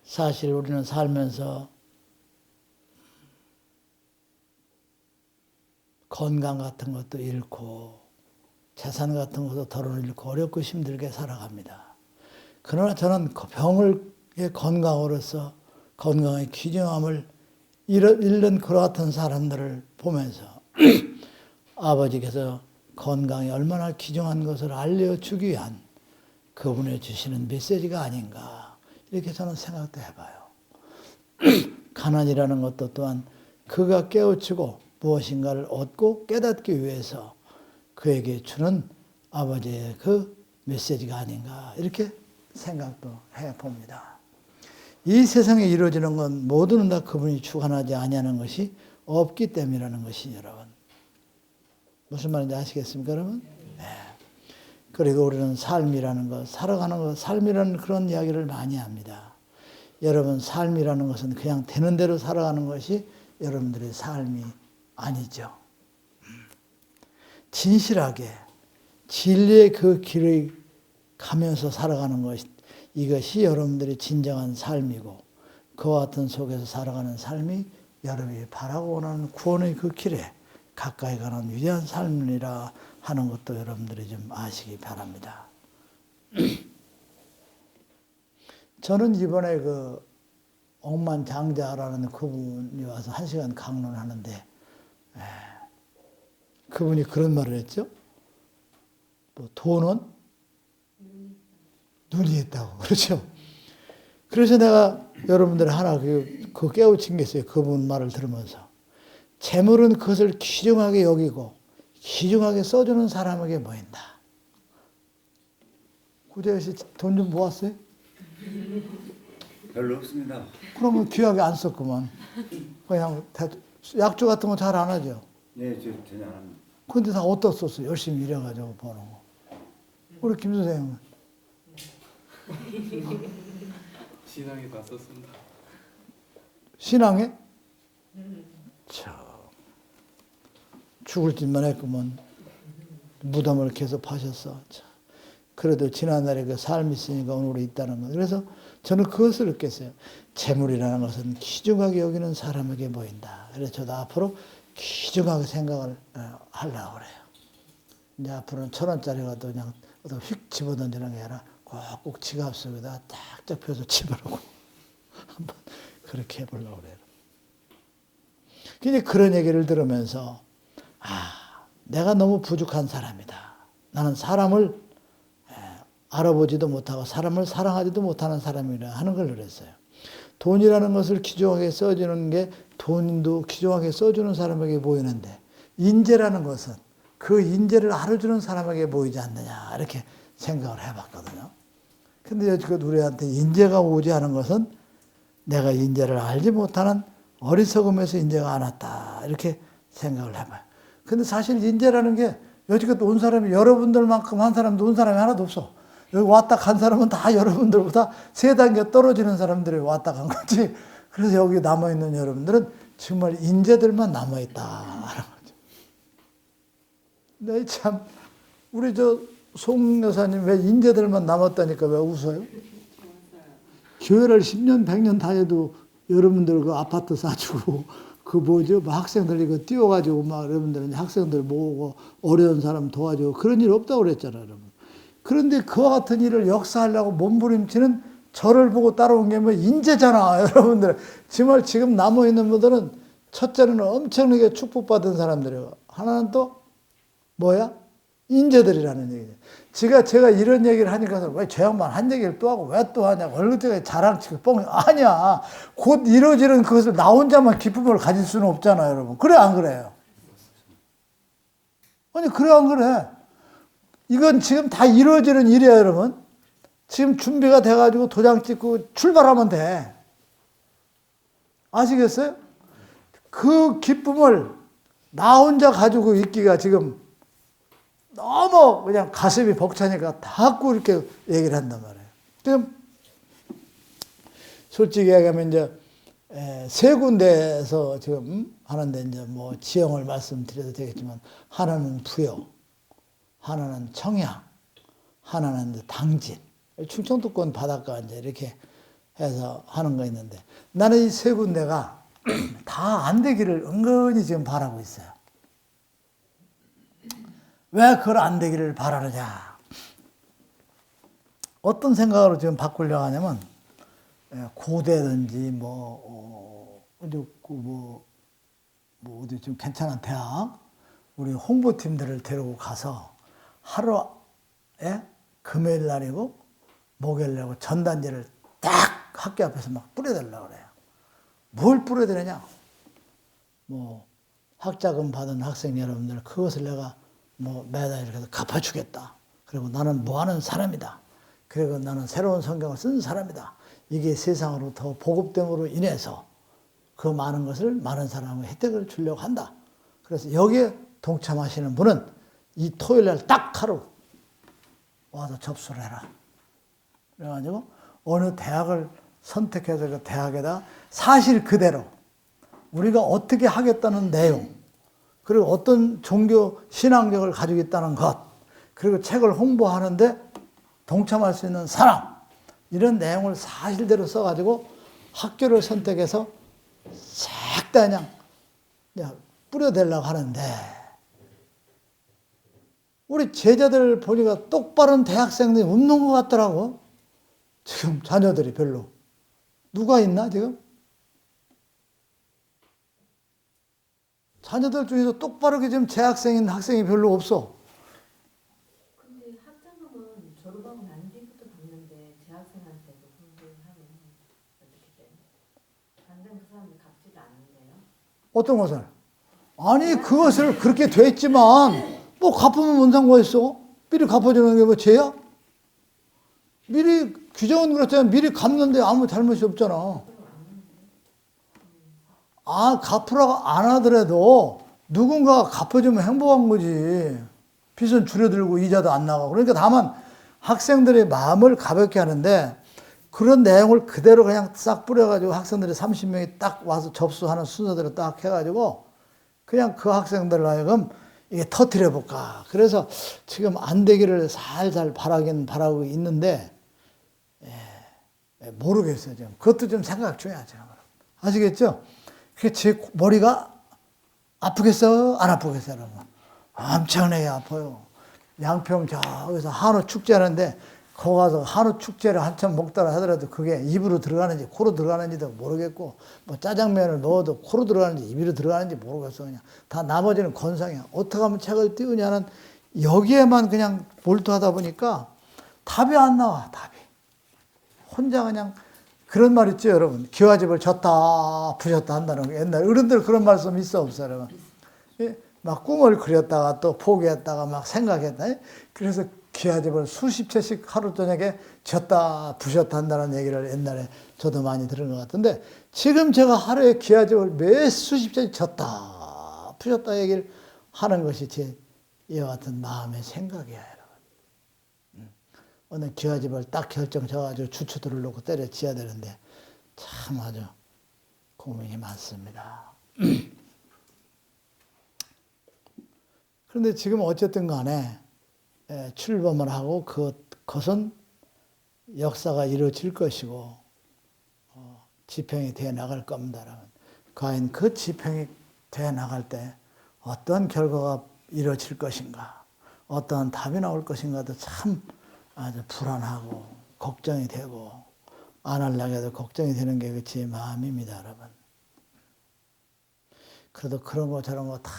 사실 우리는 살면서 건강 같은 것도 잃고 재산 같은 것도 덜어 잃고 어렵고 힘들게 살아갑니다. 그러나 저는 병의 건강으로서 건강의 귀중함을 잃는 그와 같은 사람들을 보면서 아버지께서 건강이 얼마나 귀중한 것을 알려주기 위한 그분의 주시는 메시지가 아닌가 이렇게 저는 생각도 해봐요. 가난이라는 것도 또한 그가 깨우치고 무엇인가를 얻고 깨닫기 위해서 그에게 주는 아버지의 그 메시지가 아닌가 이렇게 생각도 해봅니다. 이 세상에 이루어지는 건 모두는 다 그분이 주관하지 아니하는 것이 없기 때문이라는 것이 여러분. 무슨 말인지 아시겠습니까 여러분? 네. 그리고 우리는 삶이라는 것, 살아가는 것, 삶이라는 그런 이야기를 많이 합니다. 여러분 삶이라는 것은 그냥 되는 대로 살아가는 것이 여러분들의 삶이 아니죠. 진실하게 진리의 그 길을 가면서 살아가는 것, 이것이 여러분들의 진정한 삶이고 그와 같은 속에서 살아가는 삶이 여러분이 바라고 원하는 구원의 그 길에 가까이 가는 위대한 삶이라 하는 것도 여러분들이 좀 아시기 바랍니다. 저는 이번에 그 억만장자라는 그분이 와서 1시간 강론하는데 그분이 그런 말을 했죠. 뭐 돈은 눈이 있다고 그렇죠. 그래서 내가 여러분들 하나 그 깨우친 게 있어요. 그분 말을 들으면서 재물은 그것을 귀중하게 여기고 귀중하게 써주는 사람에게 보인다. 구재현 씨 돈 좀 모았어요? 별로 없습니다. 그러면 귀하게 안 썼구만. 그냥 약주 같은 거 잘 안 하죠. 네, 저 전혀 안 합니다. 근데 다 어디다 썼어? 열심히 일해가지고 버는 거. 우리 김 선생님은? 신앙에 다 썼습니다. 신앙에? 참 죽을 짓만 했구먼. 무덤을 계속 파셨어. 참. 그래도 지난날에 그 삶이 있으니까 오늘 있다는 거. 그래서 저는 그것을 느꼈어요. 재물이라는 것은 귀중하게 여기는 사람에게 보인다. 그래서 저도 앞으로 귀중하게 생각을 하려고 그래요. 이제 앞으로는 1,000원짜리가 또 그냥 휙 집어던지는 게 아니라 꼭 지갑 속에다 딱 펴서 집어넣고 한번 그렇게 해보려고 그래요. 근데 그런 얘기를 들으면서 내가 너무 부족한 사람이다. 나는 사람을 알아보지도 못하고 사람을 사랑하지도 못하는 사람이라 하는 걸 그랬어요. 돈이라는 것을 귀중하게 써주는 게 돈도 귀중하게 써주는 사람에게 보이는데 인재라는 것은 그 인재를 알아주는 사람에게 보이지 않느냐 이렇게 생각을 해봤거든요. 근데 여지껏 우리한테 인재가 오지 않은 것은 내가 인재를 알지 못하는 어리석음에서 인재가 안 왔다 이렇게 생각을 해봐요. 근데 사실 인재라는 게 여지껏 온 사람이 여러분들만큼 한 사람도 온 사람이 하나도 없어. 여기 왔다 간 사람은 다 여러분들보다 3단계 떨어지는 사람들이 왔다 간 거지. 그래서 여기 남아있는 여러분들은 정말 인재들만 남아있다. 네, 참, 우리 송 여사님 왜 인재들만 남았다니까 왜 웃어요? 교회를 10년, 100년 다녀도 여러분들 그 아파트 사주고 뭐 학생들 이거 띄워가지고 막 여러분들은 학생들 모으고 어려운 사람 도와주고 그런 일 없다고 그랬잖아요, 여러분. 그런데 그와 같은 일을 역사하려고 몸부림치는 저를 보고 따라온 게 뭐 인재잖아, 여러분들. 정말 지금 남아있는 분들은 첫째는 엄청나게 축복받은 사람들이에요. 하나는 또 뭐야? 인재들이라는 얘기예요. 제가 이런 얘기를 하니까 왜 저 양반 한 얘기를 또 하고 왜 또 하냐고 얼굴에 자랑치고 뻥 아니야. 곧 이루어지는 그것을 나 혼자만 기쁨을 가질 수는 없잖아요, 여러분. 그래 안 그래요? 아니 그래 안 그래? 이건 지금 다 이루어지는 일이야, 여러분. 지금 준비가 돼가지고 도장 찍고 출발하면 돼. 아시겠어요? 그 기쁨을 나 혼자 가지고 있기가 지금 너무 그냥 가슴이 벅차니까 자꾸 이렇게 얘기를 한단 말이에요. 지금 솔직히 얘기하면 이제 3군데에서 지금 하는데 이제 뭐 지형을 말씀드려도 되겠지만 하나는 부여, 하나는 청양, 하나는 이제 당진, 충청도권 바닷가 이제 이렇게 해서 하는 거 있는데 나는 이 세 군데가 다 안 되기를 은근히 지금 바라고 있어요. 왜 그걸 안 되기를 바라느냐? 어떤 생각으로 지금 바꾸려고 하냐면 고대든지 어디 좀 괜찮은 대학 우리 홍보팀들을 데리고 가서 하루에 금요일 날이고 목요일 날이고 전단지를 딱 학교 앞에서 막 뿌려달라고 그래요. 뭘 뿌려드리냐? 학자금 받은 학생 여러분들 그것을 내가 매달 이렇게 해서 갚아주겠다. 그리고 나는 뭐 하는 사람이다. 그리고 나는 새로운 성경을 쓴 사람이다. 이게 세상으로 더 보급됨으로 인해서 그 많은 것을 많은 사람에게 혜택을 주려고 한다. 그래서 여기에 동참하시는 분은 이 토요일 날 딱 하루 와서 접수를 해라. 그래가지고 어느 대학을 선택해서 그 대학에다 사실 그대로 우리가 어떻게 하겠다는 내용, 그리고 어떤 종교 신앙력을 가지고 있다는 것, 그리고 책을 홍보하는데 동참할 수 있는 사람, 이런 내용을 사실대로 써가지고 학교를 선택해서 싹 다 그냥 뿌려대려고 하는데 우리 제자들 보니까 똑바른 대학생들이 없는 것 같더라고. 지금 자녀들이 별로. 누가 있나 지금? 자녀들 중에서 똑바르게 지금 재학생인 학생이 별로 없어. 근데 학자금은 졸업하고 난 뒤부터 받는데 재학생한테도 공부를 하면 어떻게 돼요? 당장 그 사람들 갚지도 않는데요? 어떤 것을? 아니 그것을 그렇게 됐지만 갚으면 뭔 상관 있어? 미리 갚아주는 게 뭐 죄야? 미리 규정은 그렇잖아. 미리 갚는데 아무 잘못이 없잖아. 갚으라고 안 하더라도 누군가가 갚아주면 행복한 거지. 빚은 줄여들고 이자도 안 나가고. 그러니까 다만 학생들의 마음을 가볍게 하는데 그런 내용을 그대로 그냥 싹 뿌려가지고 학생들이 30명이 딱 와서 접수하는 순서대로 딱 해가지고 그냥 그 학생들을 하여금 이게 터뜨려 볼까. 그래서 지금 안 되기를 살살 바라긴 바라고 있는데 모르겠어요. 지금. 그것도 좀 생각 중요하죠. 아시겠죠? 제 머리가 아프겠어요? 안 아프겠어요? 여러분? 엄청나게 아파요. 양평 저기서 한우 축제하는데 거기 가서 한우 축제를 한참 먹다가 하더라도 그게 입으로 들어가는지 코로 들어가는지도 모르겠고 짜장면을 먹어도 코로 들어가는지 입으로 들어가는지 모르겠어. 그냥 다 나머지는 건상이야. 어떻게 하면 책을 띄우냐는 여기에만 그냥 몰두하다 보니까 답이 안 나와. 답이. 혼자 그냥 그런 말 있죠, 여러분. 기와집을 졌다 부셨다 한다는 거. 옛날 어른들 그런 말씀 있어 없어요, 여러분? 막 꿈을 그렸다가 또 포기했다가 막 생각했다. 그래서 기와집을 수십 채씩 하루 저녁에 졌다 부셨다 한다는 얘기를 옛날에 저도 많이 들은 것 같은데 지금 제가 하루에 기와집을 몇 수십 채씩 졌다 부셨다 얘기를 하는 것이 제 이와 같은 마음의 생각이에요, 여러분. 오늘 기와집을 딱 결정져가지고 주추들을 놓고 때려치야 되는데 참 아주 고민이 많습니다. 그런데 지금 어쨌든 간에 출범을 하고 그것은 역사가 이루어질 것이고 집행이 되어 나갈 겁니다. 과연 그 집행이 되어 나갈 때 어떤 결과가 이루어질 것인가, 어떠한 답이 나올 것인가도 참 아주 불안하고 걱정이 되고 안 하려고 해도 걱정이 되는 게 제 마음입니다, 여러분. 그래도 그런 거 저런 거 다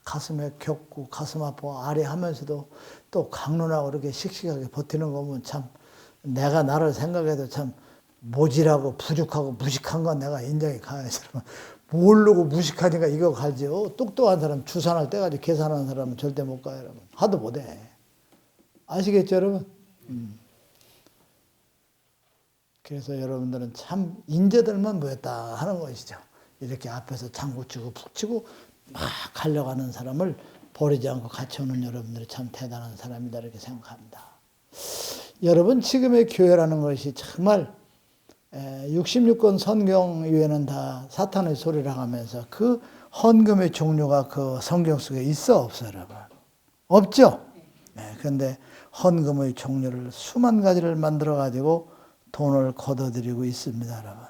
가슴에 겪고 가슴 아파 아래하면서도 또 강론하고 이렇게 씩씩하게 버티는 거 보면 참 내가 나를 생각해도 참 모질하고 부족하고 무식한 건 내가 인정이 가야지. 모르고 무식하니까 이거 가지요. 똑똑한 사람 주산할 때 가지고 계산하는 사람은 절대 못 가요, 여러분. 하도 못해. 아시겠죠, 여러분? 그래서 여러분들은 참 인재들만 모였다 하는 것이죠. 이렇게 앞에서 장구 치고 푹 치고 막 가려가는 사람을 버리지 않고 같이 오는 여러분들이 참 대단한 사람이다 이렇게 생각합니다. 여러분 지금의 교회라는 것이 정말 66권 성경 위에는 다 사탄의 소리라 하면서 그 헌금의 종류가 그 성경 속에 있어 없어요, 여러분? 없죠? 그런데 헌금의 종류를 수만 가지를 만들어 가지고 돈을 걷어들이고 있습니다, 여러분.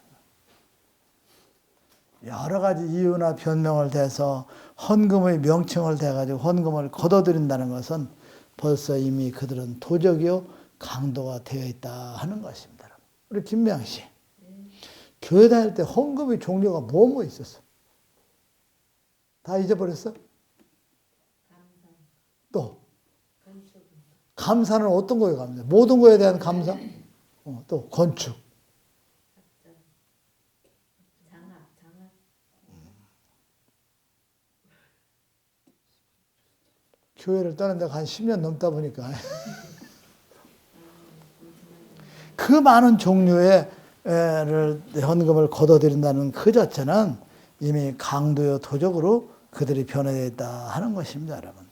여러 가지 이유나 변명을 대서 헌금의 명칭을 대가지고 헌금을 걷어들인다는 것은 벌써 이미 그들은 도적이요 강도가 되어 있다 하는 것입니다. 우리 김명 씨, 교회 다닐 때 헌금의 종류가 뭐 있었어? 다 잊어버렸어? 또 감사는 어떤 거에 감사? 모든 거에 대한 감사? 또 건축. 장학. 교회를 떠난 데가 한 10년 넘다 보니까 그 많은 종류의 헌금을 걷어들인다는 그 자체는 이미 강도요 도적으로 그들이 변해져 있다 하는 것입니다, 여러분.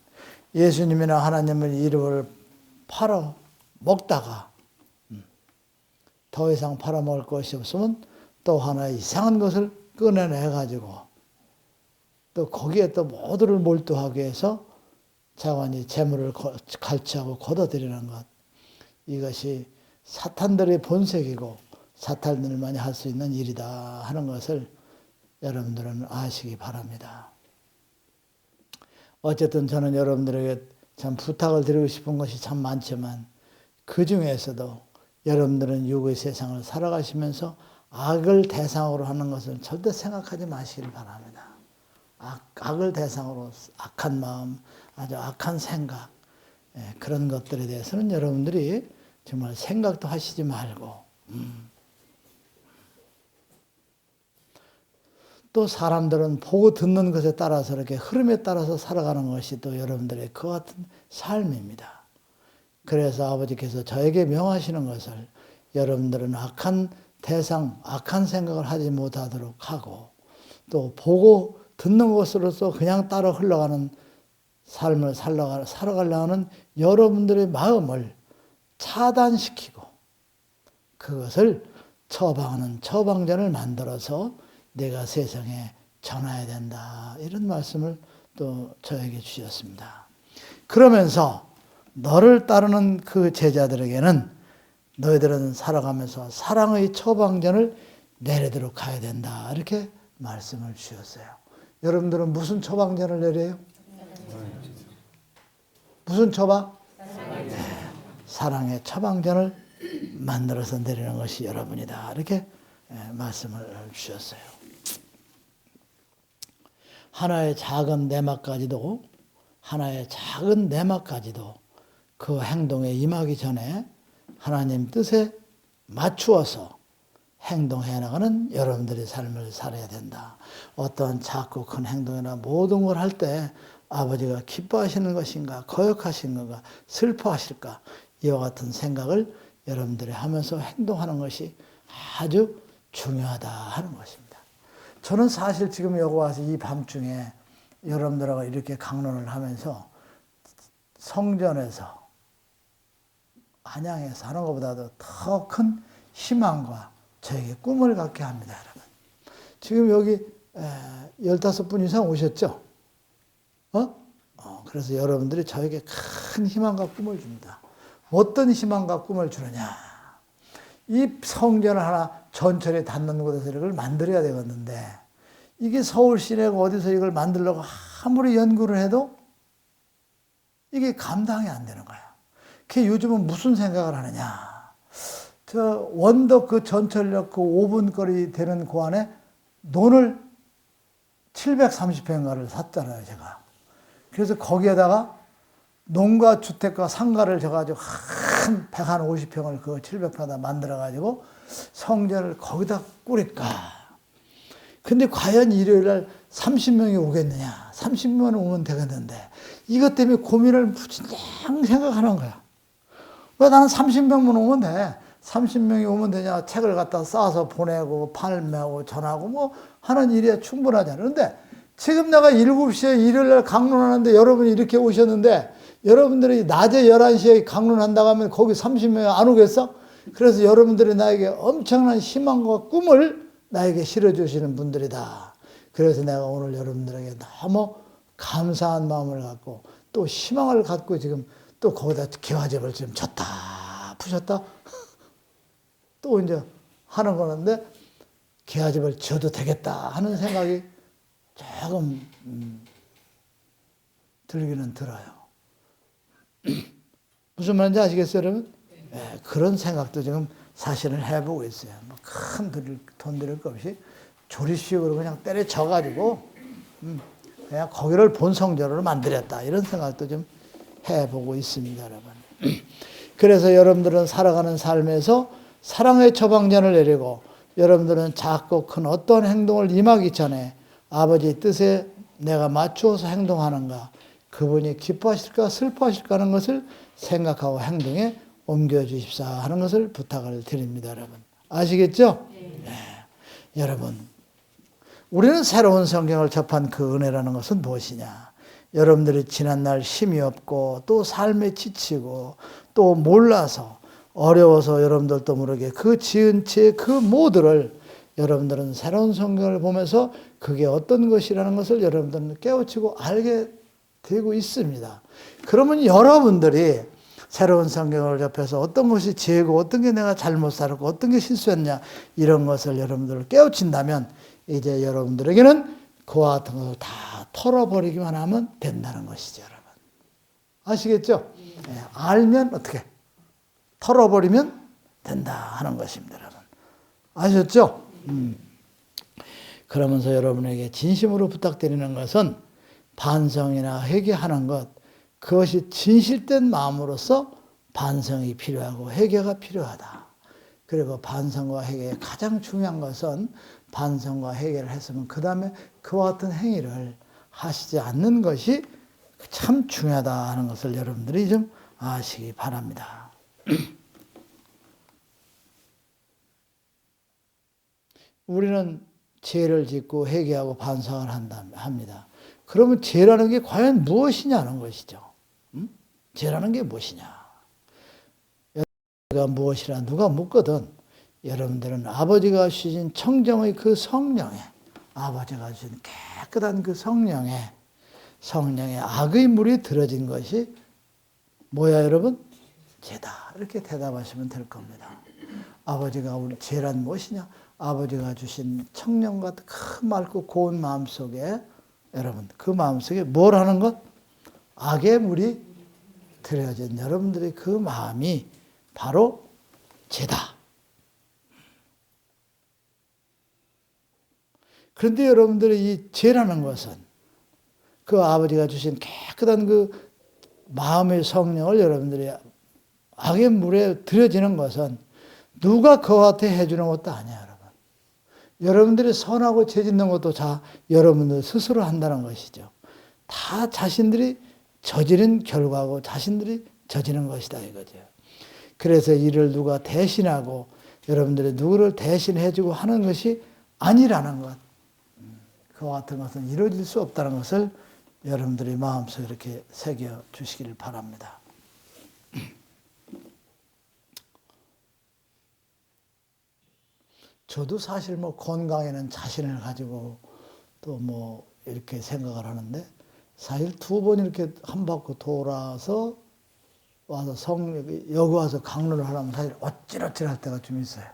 예수님이나 하나님의 이름을 팔아 먹다가 더 이상 팔아먹을 것이 없으면 또 하나 이상한 것을 꺼내내가지고 또 거기에 또 모두를 몰두하게 해서 자관이 재물을 갈취하고 걷어들이는 것, 이것이 사탄들의 본색이고 사탄들만이 할 수 있는 일이다 하는 것을 여러분들은 아시기 바랍니다. 어쨌든 저는 여러분들에게 참 부탁을 드리고 싶은 것이 참 많지만 그 중에서도 여러분들은 육의 세상을 살아가시면서 악을 대상으로 하는 것을 절대 생각하지 마시길 바랍니다. 악을 대상으로 악한 마음, 아주 악한 생각, 그런 것들에 대해서는 여러분들이 정말 생각도 하시지 말고 또 사람들은 보고 듣는 것에 따라서 이렇게 흐름에 따라서 살아가는 것이 또 여러분들의 그 같은 삶입니다. 그래서 아버지께서 저에게 명하시는 것을 여러분들은 악한 대상, 악한 생각을 하지 못하도록 하고 또 보고 듣는 것으로서 그냥 따라 흘러가는 삶을 살아가려고 하는 여러분들의 마음을 차단시키고 그것을 처방하는 처방전을 만들어서 내가 세상에 전해야 된다. 이런 말씀을 또 저에게 주셨습니다. 그러면서 너를 따르는 그 제자들에게는 너희들은 살아가면서 사랑의 처방전을 내리도록 가야 된다. 이렇게 말씀을 주셨어요. 여러분들은 무슨 처방전을 내려요? 무슨 처방? 사랑의 처방전을 만들어서 내리는 것이 여러분이다. 이렇게 말씀을 주셨어요. 하나의 작은 내막까지도 그 행동에 임하기 전에 하나님 뜻에 맞추어서 행동해 나가는 여러분들의 삶을 살아야 된다. 어떠한 작고 큰 행동이나 모든 걸 할 때 아버지가 기뻐하시는 것인가, 거역하시는 건가, 슬퍼하실까, 이와 같은 생각을 여러분들이 하면서 행동하는 것이 아주 중요하다 하는 것입니다. 저는 사실 지금 여기 와서 이 밤중에 여러분들하고 이렇게 강론을 하면서 성전에서 안양에서 하는 것보다도 더 큰 희망과 저에게 꿈을 갖게 합니다, 여러분. 지금 여기 15분 이상 오셨죠? 그래서 여러분들이 저에게 큰 희망과 꿈을 줍니다. 어떤 희망과 꿈을 주느냐? 이 성전을 하나 전철에 닿는 곳에서 이걸 만들어야 되겠는데 이게 서울 시내가 어디서 이걸 만들려고 아무리 연구를 해도 이게 감당이 안 되는 거예요. 그게 요즘은 무슨 생각을 하느냐? 저 원덕 그 전철역 그 5분 거리 되는 그 안에 논을 730평가를 샀잖아요, 제가. 그래서 거기에다가 농가 주택과 상가를 져가지고 한 150평을 그 700평에다 만들어가지고 성전을 거기다 꾸릴까. 근데 과연 일요일 날 30명이 오겠느냐. 30명은 오면 되겠는데 이것 때문에 고민을 무진장 생각하는 거야. 왜 나는 30명만 오면 돼. 30명이 오면 되냐. 책을 갖다 싸서 보내고 판매하고 전하고 뭐 하는 일이야 충분하잖아. 그런데 지금 내가 7시에 일요일 날 강론하는데 여러분이 이렇게 오셨는데 여러분들이 낮에 11시에 강론한다고 하면 거기 30명이 안 오겠어? 그래서 여러분들이 나에게 엄청난 희망과 꿈을 나에게 실어주시는 분들이다. 그래서 내가 오늘 여러분들에게 너무 감사한 마음을 갖고 또 희망을 갖고 지금 또 거기다 기와집을 좀 쳤다 푸셨다 또 이제 하는 거는데 개화집을 지어도 되겠다 하는 생각이 조금 들기는 들어요. 무슨 말인지 아시겠어요, 여러분? 네, 그런 생각도 지금 사실은 해보고 있어요. 뭐 큰 돈 들일 것 없이 조립식으로 그냥 때려쳐가지고 그냥 거기를 본성전으로 만들었다 이런 생각도 좀 해보고 있습니다, 여러분. 그래서 여러분들은 살아가는 삶에서 사랑의 처방전을 내리고 여러분들은 작고 큰 어떤 행동을 임하기 전에 아버지의 뜻에 내가 맞추어서 행동하는가, 그분이 기뻐하실까 슬퍼하실까 하는 것을 생각하고 행동에 옮겨주십사 하는 것을 부탁을 드립니다, 여러분. 아시겠죠? 네. 여러분, 우리는 새로운 성경을 접한 그 은혜라는 것은 무엇이냐? 여러분들이 지난날 힘이 없고 또 삶에 지치고 또 몰라서 어려워서 여러분들도 모르게 그 지은 죄 그 모두를 여러분들은 새로운 성경을 보면서 그게 어떤 것이라는 것을 여러분들은 깨우치고 알게 되고 있습니다. 그러면 여러분들이 새로운 성경을 접해서 어떤 것이 죄고 어떤 게 내가 잘못 살았고 어떤 게 실수였냐 이런 것을 여러분들을 깨우친다면 이제 여러분들에게는 그와 같은 것을 다 털어버리기만 하면 된다는 것이죠, 여러분. 아시겠죠? 네, 알면 어떻게? 털어버리면 된다 하는 것입니다, 여러분. 아셨죠? 그러면서 여러분에게 진심으로 부탁드리는 것은 반성이나 회개하는 것, 그것이 진실된 마음으로서 반성이 필요하고 회개가 필요하다. 그리고 반성과 회개의 가장 중요한 것은 반성과 회개를 했으면 그 다음에 그와 같은 행위를 하시지 않는 것이 참 중요하다 하는 것을 여러분들이 좀 아시기 바랍니다. 우리는 죄를 짓고 회개하고 반성을 합니다. 그러면 죄라는 게 과연 무엇이냐는 것이죠. 죄라는 게 무엇이냐. 죄가 무엇이라 누가 묻거든 여러분들은 아버지가 주신 청정의 그 성령에, 아버지가 주신 깨끗한 그 성령에 악의 물이 들어진 것이 뭐야 여러분? 죄다. 이렇게 대답하시면 될 겁니다. 아버지가 우리 죄란 무엇이냐? 아버지가 주신 청령과 큰 맑고 고운 마음속에 여러분 그 마음속에 뭘 하는 것? 악의 물이 들여진 여러분들의 그 마음이 바로 죄다. 그런데 여러분들의 이 죄라는 것은 그 아버지가 주신 깨끗한 그 마음의 성령을 여러분들이 악의 물에 들여지는 것은 누가 그한테 해주는 것도 아니야, 여러분. 여러분들이 선하고 죄 짓는 것도 다 여러분들 스스로 한다는 것이죠. 다 자신들이 저지른 결과고 자신들이 저지른 것이다 이거죠. 그래서 이를 누가 대신하고 여러분들이 누구를 대신해주고 하는 것이 아니라는 것. 그와 같은 것은 이루어질 수 없다는 것을 여러분들이 마음속에 이렇게 새겨 주시기를 바랍니다. 저도 사실 뭐 건강에는 자신을 가지고 또 뭐 이렇게 생각을 하는데 사실 두 번 이렇게 한 바퀴 돌아서 와서 여기 와서 강론을 하려면 사실 어찌러찌할 때가 좀 있어요.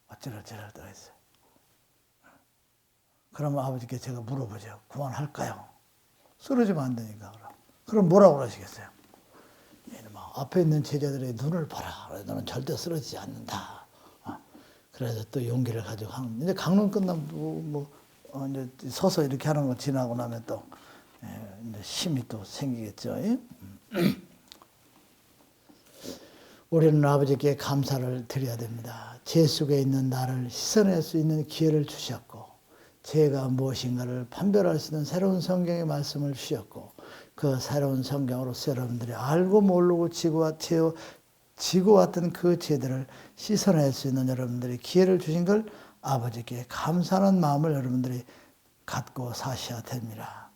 어찌러찌할 때가 있어요. 그러면 아버지께 제가 물어보죠. 그만할까요? 쓰러지면 안 되니까. 그럼 뭐라고 그러시겠어요? 앞에 있는 제자들의 눈을 봐라. 너는 절대 쓰러지지 않는다. 그래서 또 용기를 가지고 이제 강론 끝나면 이제 서서 이렇게 하는 거 지나고 나면 또 이제 힘이 또 생기겠죠. 우리는 아버지께 감사를 드려야 됩니다. 죄 속에 있는 나를 씻어낼 수 있는 기회를 주셨고 죄가 무엇인가를 판별할 수 있는 새로운 성경의 말씀을 주셨고 그 새로운 성경으로서 여러분들이 알고 모르고 지고 왔던 그 죄들을 씻어낼 수 있는 여러분들이 기회를 주신 걸 아버지께 감사하는 마음을 여러분들이 갖고 사셔야 됩니다.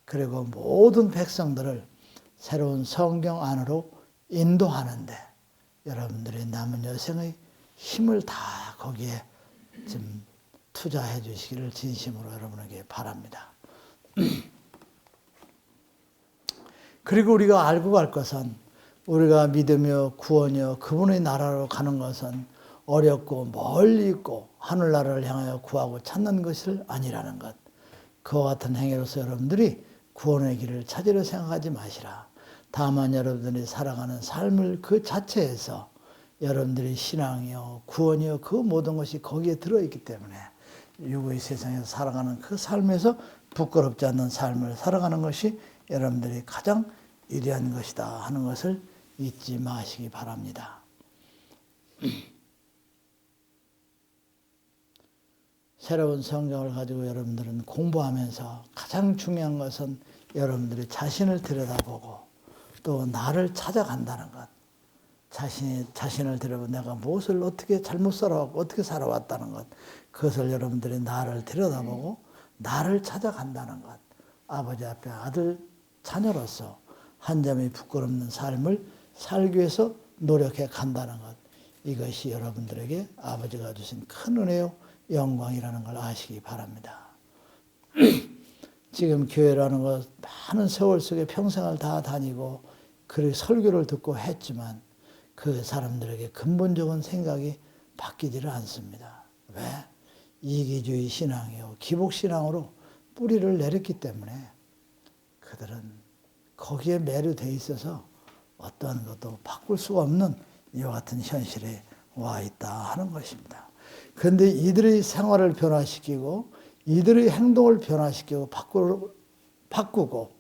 그리고 모든 백성들을 새로운 성경 안으로 인도하는데 여러분들이 남은 여생의 힘을 다 거기에 좀 투자해 주시기를 진심으로 여러분에게 바랍니다. 그리고 우리가 알고 갈 것은 우리가 믿으며 구원이여 그분의 나라로 가는 것은 어렵고 멀리 있고 하늘나라를 향하여 구하고 찾는 것을 아니라는 것. 그와 같은 행위로서 여러분들이 구원의 길을 찾으려 생각하지 마시라. 다만 여러분들이 살아가는 삶을 그 자체에서 여러분들이 신앙이요 구원이요 그 모든 것이 거기에 들어있기 때문에 육의 세상에서 살아가는 그 삶에서 부끄럽지 않는 삶을 살아가는 것이 여러분들이 가장 위대한 것이다 하는 것을 잊지 마시기 바랍니다. 새로운 성경을 가지고 여러분들은 공부하면서 가장 중요한 것은 여러분들이 자신을 들여다보고 또 나를 찾아간다는 것. 자신을 들여다보고 내가 무엇을 어떻게 잘못 살아왔고 어떻게 살아왔다는 것. 그것을 여러분들이 나를 들여다보고 나를 찾아간다는 것. 아버지 앞에 아들 자녀로서 한 점이 부끄럽는 삶을 살기 위해서 노력해 간다는 것. 이것이 여러분들에게 아버지가 주신 큰 은혜요 영광이라는 걸 아시기 바랍니다. 지금 교회라는 것 많은 세월 속에 평생을 다 다니고 그 설교를 듣고 했지만 그 사람들에게 근본적인 생각이 바뀌지를 않습니다. 왜? 이기주의 신앙이요 기복신앙으로 뿌리를 내렸기 때문에 그들은 거기에 매료되어 있어서 어떠한 것도 바꿀 수가 없는 이와 같은 현실에 와 있다 하는 것입니다. 그런데 이들의 생활을 변화시키고 이들의 행동을 변화시키고 바꾸고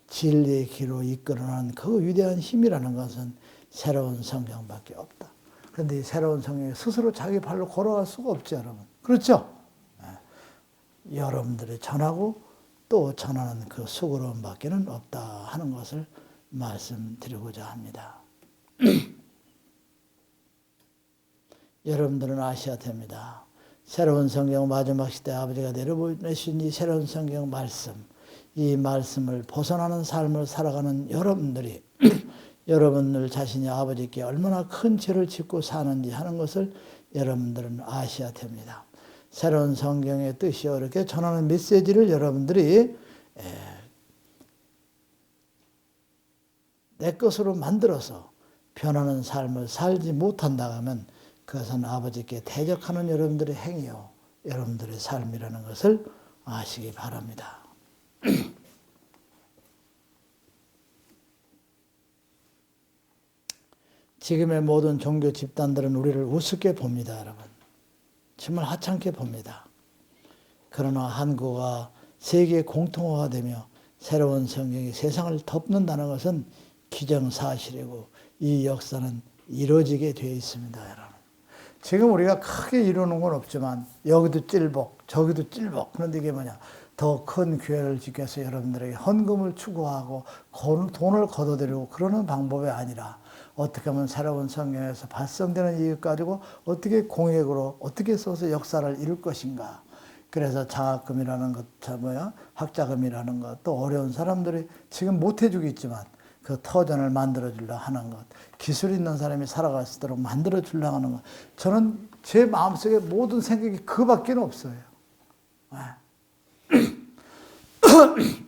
진리의 길로 이끌어내는 그 위대한 힘이라는 것은 새로운 성경밖에 없다. 그런데 이 새로운 성경이 스스로 자기 발로 걸어갈 수가 없죠, 여러분. 그렇죠? 여러분들이 전하고 또 전하는 그 수고로움밖에는 없다 하는 것을 말씀드리고자 합니다. 여러분들은 아셔야 됩니다. 새로운 성경 마지막 시대 아버지가 내려보내신 이 새로운 성경 말씀, 이 말씀을 벗어나는 삶을 살아가는 여러분들이 여러분들 자신이 아버지께 얼마나 큰 죄를 짓고 사는지 하는 것을 여러분들은 아셔야 됩니다. 새로운 성경의 뜻이 이렇게 전하는 메시지를 여러분들이 내 것으로 만들어서 변하는 삶을 살지 못한다 하면 그것은 아버지께 대적하는 여러분들의 행위요 여러분들의 삶이라는 것을 아시기 바랍니다. 지금의 모든 종교 집단들은 우리를 우습게 봅니다, 여러분. 정말 하찮게 봅니다. 그러나 한국어가 세계 공통어화되며 새로운 성경이 세상을 덮는다는 것은 기정사실이고 이 역사는 이루어지게 되어 있습니다, 여러분. 지금 우리가 크게 이루는 건 없지만 여기도 찔복, 저기도 찔복. 그런데 이게 뭐냐? 더 큰 교회를 짓기 위해서 여러분들에게 헌금을 추구하고 돈을 걷어들이고 그러는 방법이 아니라 어떻게 하면 새로운 성경에서 발성되는 이익 가지고 어떻게 공약으로 어떻게 써서 역사를 이룰 것인가. 그래서 장학금이라는 것, 학자금이라는 것, 또 어려운 사람들이 지금 못 해주고 있지만 그 터전을 만들어주려 하는 것, 기술 있는 사람이 살아갈 수 있도록 만들어주려 하는 것. 저는 제 마음속에 모든 생각이 그밖에 없어요.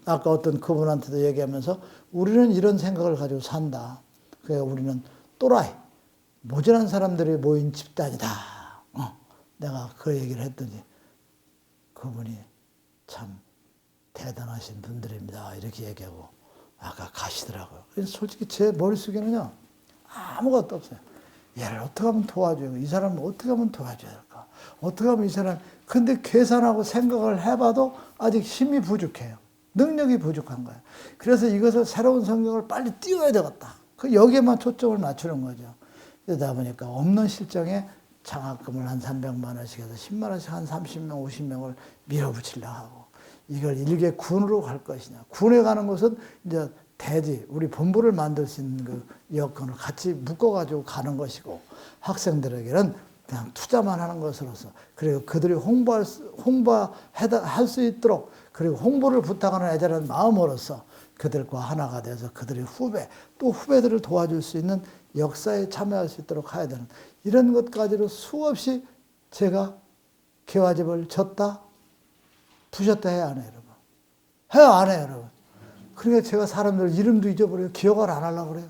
아까 어떤 그분한테도 얘기하면서 우리는 이런 생각을 가지고 산다. 그러니까 우리는 또라이, 모자란 사람들이 모인 집단이다. 내가 그 얘기를 했더니 그분이 참 대단하신 분들입니다. 이렇게 얘기하고 아까 가시더라고요. 그래서 솔직히 제 머릿속에는요 아무것도 없어요. 얘를 어떻게 하면 도와줘요? 이 사람을 어떻게 하면 도와줘야 될까? 어떻게 하면 이 사람, 근데 계산하고 생각을 해봐도 아직 힘이 부족해요. 능력이 부족한 거예요. 그래서 이것을 새로운 성경을 빨리 띄워야 되겠다. 여기에만 초점을 맞추는 거죠. 그러다 보니까 없는 실정에 장학금을 한 300만 원씩 해서 10만 원씩 한 30명, 50명을 밀어붙이려고 하고 이걸 일개 군으로 갈 것이냐. 군에 가는 것은 이제 대지, 우리 본부를 만들 수 있는 그 여건을 같이 묶어가지고 가는 것이고 학생들에게는 그냥 투자만 하는 것으로서 그리고 그들이 홍보할 수 있도록 그리고 홍보를 부탁하는 애절한 마음으로서 그들과 하나가 돼서 그들의 후배, 또 후배들을 도와줄 수 있는 역사에 참여할 수 있도록 해야 되는 이런 것까지로 수없이 제가 개화집을 졌다, 부셨다 해야 안 해요, 여러분. 해야 안 해요, 여러분. 그러니까 제가 사람들 이름도 잊어버려요. 기억을 안 하려고 그래요.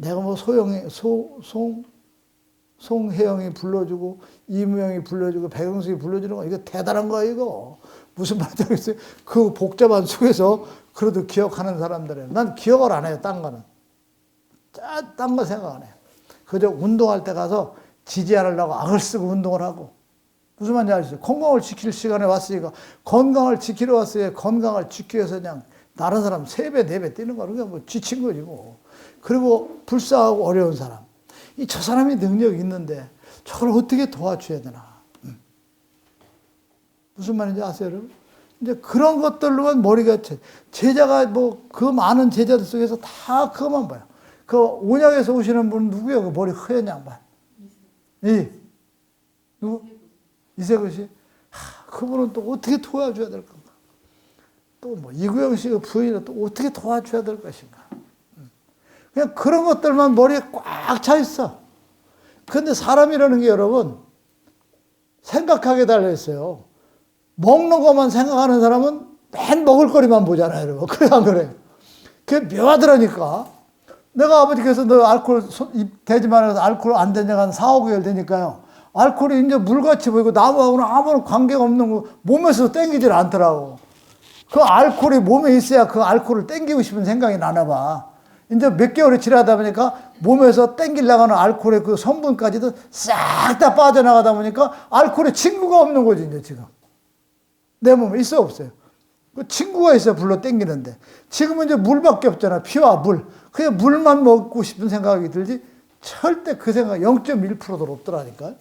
내가 뭐 송혜영이 불러주고 이무영이 불러주고 백영숙이 불러주는 거 이거 대단한 거야 이거. 무슨 말인지 알겠어요? 그 복잡한 속에서 그래도 기억하는 사람들이에요. 난 기억을 안 해요. 딴 거는. 딴 거 생각 안 해요. 그저 운동할 때 가서 지지 않으려고 악을 쓰고 운동을 하고. 무슨 말인지 아시죠? 건강을 지킬 시간에 왔으니까 건강을 지키러 왔어요. 건강을 지키기 위해서 그냥 다른 사람 3배, 4배 뛰는 거 그러니까 뭐 지친 거지 뭐. 그리고 불쌍하고 어려운 사람. 저 사람이 능력이 있는데 저걸 어떻게 도와줘야 되나. 무슨 말인지 아세요, 여러분? 이제 그런 것들로만 머리가 제자가 뭐 그 많은 제자들 속에서 다 그것만 봐요. 그 온양에서 오시는 분 누구예요? 그 머리 허연 양반. 누구? 이세근 씨? 그분은 또 어떻게 도와줘야 될 건가? 또 뭐 이구영 씨가 부인은 또 어떻게 도와줘야 될 것인가? 그냥 그런 것들만 머리에 꽉 차 있어. 근데 사람이라는 게 여러분 생각하게 달려 있어요. 먹는 것만 생각하는 사람은 맨 먹을 거리만 보잖아요, 여러분. 그래 안 그래요? 그게 묘하더라니까. 내가 아버지께서 너 알코올 입 대지만 해서 알코올 안 된 지가 한 4, 5개월 되니까요. 알코올이 이제 물같이 보이고 나무하고는 아무런 관계가 없는 거 몸에서 땡기질 않더라고. 그 알코올이 몸에 있어야 그 알코올을 땡기고 싶은 생각이 나나 봐. 이제 몇 개월이 지나다 보니까 몸에서 땡기려고 하는 알코올의 그 성분까지도 싹 다 빠져나가다 보니까 알코올에 친구가 없는 거지, 이제 지금. 내 몸에 있어, 없어요? 그 친구가 있어야 불러 땡기는데. 지금은 이제 물밖에 없잖아. 피와 물. 그냥 물만 먹고 싶은 생각이 들지, 절대 그 생각 0.1%도 없더라니까.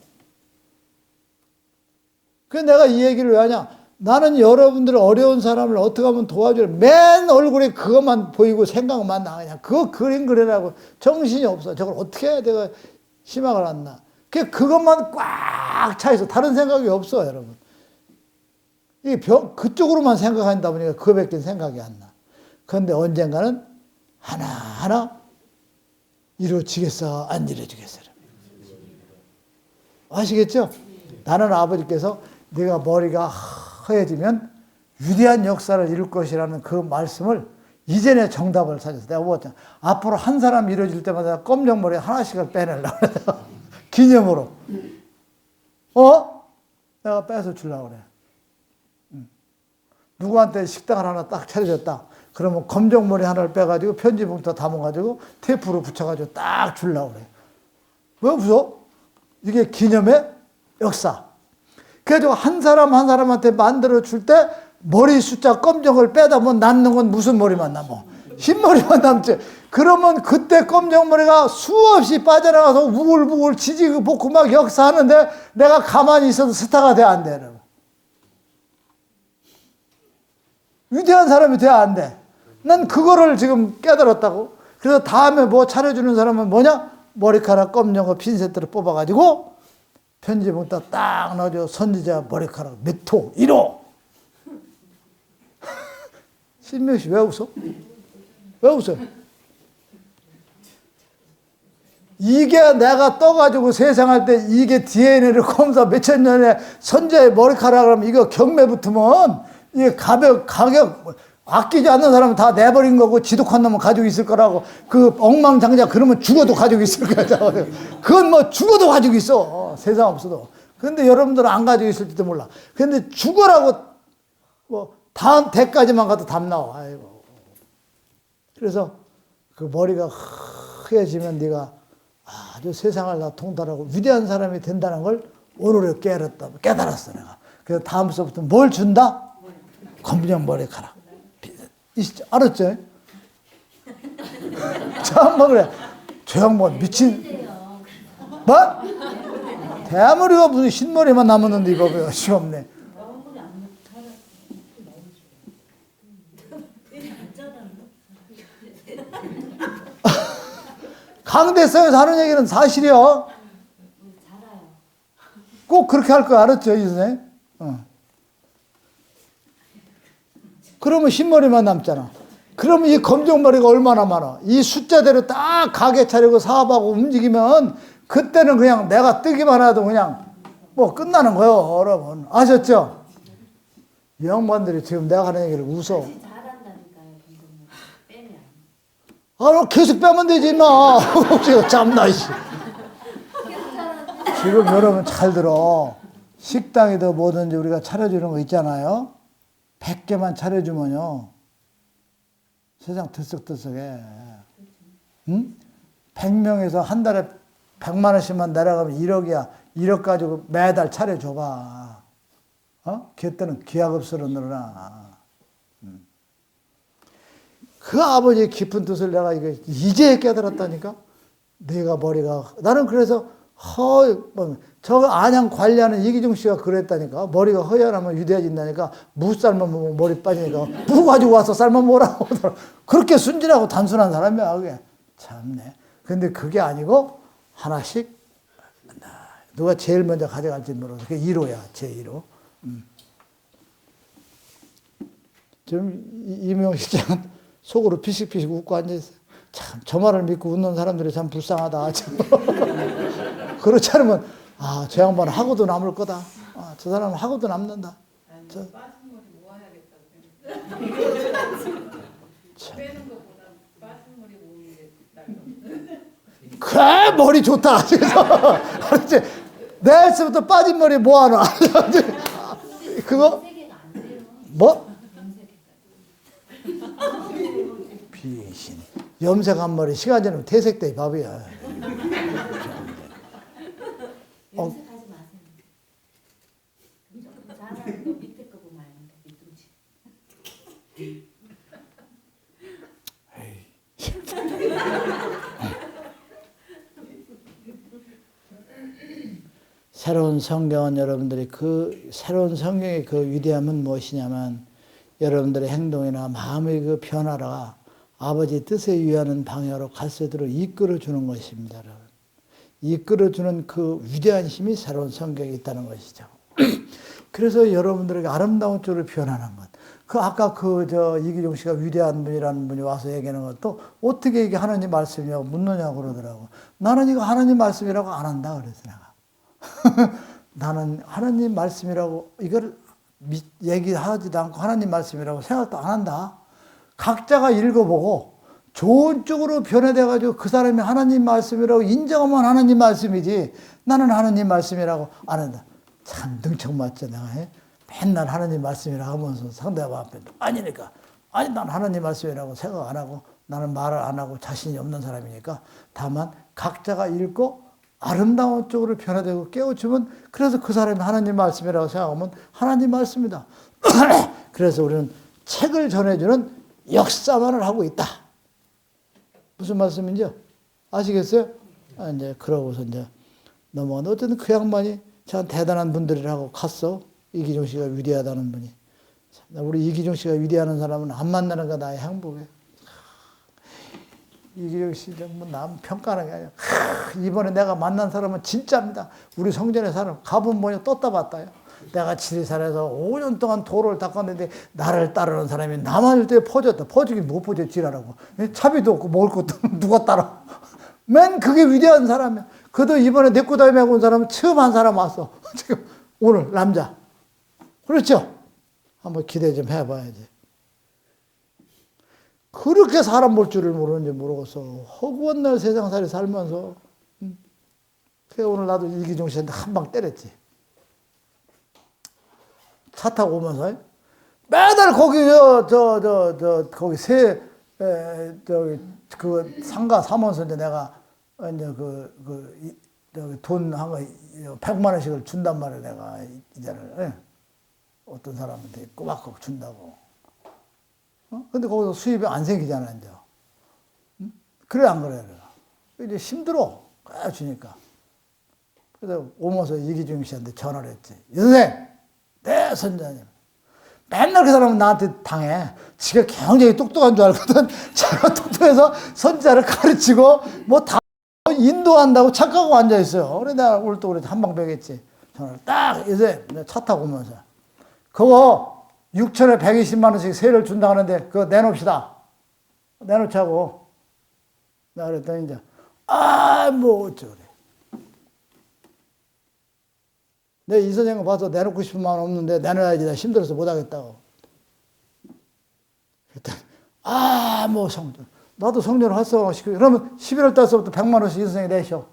그래서 내가 이 얘기를 왜 하냐. 나는 여러분들 어려운 사람을 어떻게 하면 도와줘요. 맨 얼굴에 그것만 보이고 생각만 나냐. 그거 그림 그리라고 정신이 없어. 저걸 어떻게 해야 내가 희망을 안 나. 그것만 꽉 차 있어. 다른 생각이 없어, 여러분. 그쪽으로만 생각한다 보니까 그거밖에 생각이 안 나. 그런데 언젠가는 하나하나 이루어지겠어, 안 이루어지겠어. 아시겠죠? 나는 아버지께서 네가 머리가 허해지면 위대한 역사를 이룰 것이라는 그 말씀을 이전에 정답을 찾아서 내가 뭐었잖아. 앞으로 한 사람 이루어질 때마다 검정머리 하나씩을 빼내려고 그래. 기념으로. 내가 빼서 주려고 그래. 누구한테 식당을 하나 딱 차려줬다. 그러면 검정머리 하나를 빼가지고 편지봉투 담아가지고 테이프로 붙여가지고 딱 주려고 그래. 왜 웃어? 이게 기념의 역사. 그래가지고 한 사람 한 사람한테 만들어 줄 때 머리 숫자 검정을 빼다 보면 남는 건 무슨 머리만 남아? 흰머리만 남지. 그러면 그때 검정머리가 수없이 빠져나가서 우글우글 지지고 볶고 막 역사하는데 내가 가만히 있어도 스타가 돼, 안 돼? 위대한 사람이 돼야 안 돼. 난 그거를 지금 깨달았다고. 그래서 다음에 뭐 차려주는 사람은 뭐냐? 머리카락 검정 거 핀셋으로 뽑아가지고 편지봉투 딱 넣어줘. 선지자 머리카락 몇 호? 1호. 신명 씨 왜 웃어? 왜 웃어요? 이게 내가 떠가지고 세상할 때 이게 DNA를 검사 몇천 년에 선지자의 머리카락을 하면 이거 경매 붙으면 이게 가격 아끼지 않는 사람은 다 내버린 거고 지독한 놈은 가지고 있을 거라고. 그 엉망장자 그러면 죽어도 가지고 있을 거야. 그건 뭐 죽어도 가지고 있어. 세상 없어도. 근데 여러분들은 안 가지고 있을지도 몰라. 근데 죽어라고 뭐 다음 대까지만 가도 답 나와. 아이고. 그래서 그 머리가 허해지면 네가 아주 세상을 다 통달하고 위대한 사람이 된다는 걸 오늘에 깨달았어 내가. 그래서 다음서부터 뭘 준다? 검정 머리카락. 알았죠? 참뭐 그래. 저 양반 미친. 뭐? 대머리가 무슨 흰머리만 남았는데 이거 왜 시험네. 강대성에서 하는 얘기는 사실이요. 꼭 그렇게 할 거 알았죠, 이 선생님? 그러면 흰머리만 남잖아. 그러면 이 검정머리가 얼마나 많아. 이 숫자대로 딱 가게 차리고 사업하고 움직이면 그때는 그냥 내가 뜨기만 해도 그냥 뭐 끝나는 거예요, 여러분. 아셨죠? 이 양반들이 지금 내가 하는 얘기를 웃어. 잘한다니까요, 검정머리 빼면. 계속 빼면 되지, 마. 참나, 씨. 지금 여러분 잘 들어. 식당에도 뭐든지 우리가 차려주는 거 있잖아요. 100개만 차려주면요. 세상 들썩들썩해. 응? 100명에서 한 달에 100만 원씩만 내려가면 1억이야. 1억 가지고 매달 차려줘봐. 걔때는 기하급수로 늘어나. 그 아버지의 깊은 뜻을 내가 이제 깨달았다니까? 내가 머리가, 나는 그래서 저 안양 관리하는 이기중 씨가 그랬다니까. 머리가 허연하면 유대해진다니까. 무 삶으면 머리 빠지니까 무 가지고 와서 삶아 먹으라고. 그렇게 순진하고 단순한 사람이야, 그게. 참네. 근데 그게 아니고 하나씩 누가 제일 먼저 가져갈지 모르고 그게 1호야, 제 1호. 지금 이명호 실장은 속으로 피식피식 웃고 앉아있어요. 참, 저 말을 믿고 웃는 사람들이 참 불쌍하다. 그렇지 않으면, 저 양반은 하고도 남을 거다. 저 사람은 하고도 남는다. 빠진 머리 모아야겠다. 빼는 것보다 빠진 머리 모으는 게 나을 그래, 머리 좋다. 그래서, 내일부터 빠진 머리 모아놔. 그거? 뭐? 비신. 염색한 머리 시간 지나면 퇴색돼, 밥이야. 염색하지 마세요. 잘하는 거 밑에 거 보면 아는데 밑둥치. 새로운 성경은 여러분들이 그 새로운 성경의 그 위대함은 무엇이냐면 여러분들의 행동이나 마음의 그 변화가 아버지 뜻에 의하는 방향으로 갈 수 있도록 이끌어주는 것입니다. 여러분. 이끌어주는 그 위대한 힘이 새로운 성경에 있다는 것이죠. 그래서 여러분들에게 아름다운 쪽으로 변하는 것. 아까 이기종 씨가 위대한 분이라는 분이 와서 얘기하는 것도 어떻게 이게 하나님 말씀이냐고 묻느냐고 그러더라고. 나는 이거 하나님 말씀이라고 안 한다 그랬어, 내가. 나는 하나님 말씀이라고 이걸 얘기하지도 않고 하나님 말씀이라고 생각도 안 한다. 각자가 읽어보고 좋은 쪽으로 변화돼가지고 그 사람이 하나님 말씀이라고 인정하면 하나님 말씀이지 나는 하나님 말씀이라고 안 한다. 참 능청맞죠, 내가. 맨날 하나님 말씀이라고 하면서 상대방 앞에 아니니까. 아니, 난 하나님 말씀이라고 생각 안 하고 나는 말을 안 하고 자신이 없는 사람이니까. 다만 각자가 읽고 아름다운 쪽으로 변화되고 깨우치면 그래서 그 사람이 하나님 말씀이라고 생각하면 하나님 말씀이다. 그래서 우리는 책을 전해주는 역사만을 하고 있다. 무슨 말씀인지요? 아시겠어요? 이제 그러고서 이제 넘어가는데 어쨌든 그 양반이 참 대단한 분들이라고 갔어. 이기종 씨가 위대하다는 분이. 우리 이기종 씨가 위대하는 사람은 안 만나는 거 나의 행복이에요. 이기종 씨 남 평가하는 게 아니라 이번에 내가 만난 사람은 진짜입니다. 우리 성전의 사람 가본 뭐냐 떴다 봤다요. 내가 지리산에서 5년 동안 도로를 닦았는데 나를 따르는 사람이 나만 일 때 퍼졌다. 퍼지긴 못 퍼져 지라라고. 차비도 없고 먹을 것도 누가 따라. 맨 그게 위대한 사람이야. 그도 이번에 내 꼬다리 메고 온 사람은 처음 한 사람 왔어. 지금 오늘 남자. 그렇죠? 한번 기대 좀 해봐야지. 그렇게 사람 볼 줄을 모르는지 모르겠어. 허구한 날 세상살이 살면서. 그래 오늘 나도 이기종 씨한테 한 방 때렸지. 차 타고 오면서 매달 거기 거기 그 상가 사면서 이제 내가 이제 돈 한 거 100만 원씩을 준단 말이야 내가 이자를 어떤 사람한테 꼬박꼬박 준다고. 근데 거기서 수입이 안 생기잖아 이제. 그래 안 그래? 이제 힘들어 주니까. 그래서 오면서 이기중 씨한테 전화를 했지. 선생, 네 선자님. 맨날 그 사람은 나한테 당해. 지가 굉장히 똑똑한 줄 알거든. 자기가 똑똑해서 선자를 가르치고 뭐 다 인도한다고 착각하고 앉아있어요. 그래 내가 오늘 또 한방 배겠지. 전화를 딱 이제 차 타고 오면서 그거 6천에 120만 원씩 세를 준다 하는데 그거 내놓읍시다. 내놓자고. 내가 그랬더니 이제 뭐 어쩌래. 내 이 선생님 봐서 내놓고 싶은 마음 없는데 내놔야지 나 힘들어서 못하겠다고. 그랬더니 뭐 성도 나도 성전을 활성화시키고, 그러면 11월 달서부터 100만 원씩 인생에 내셔.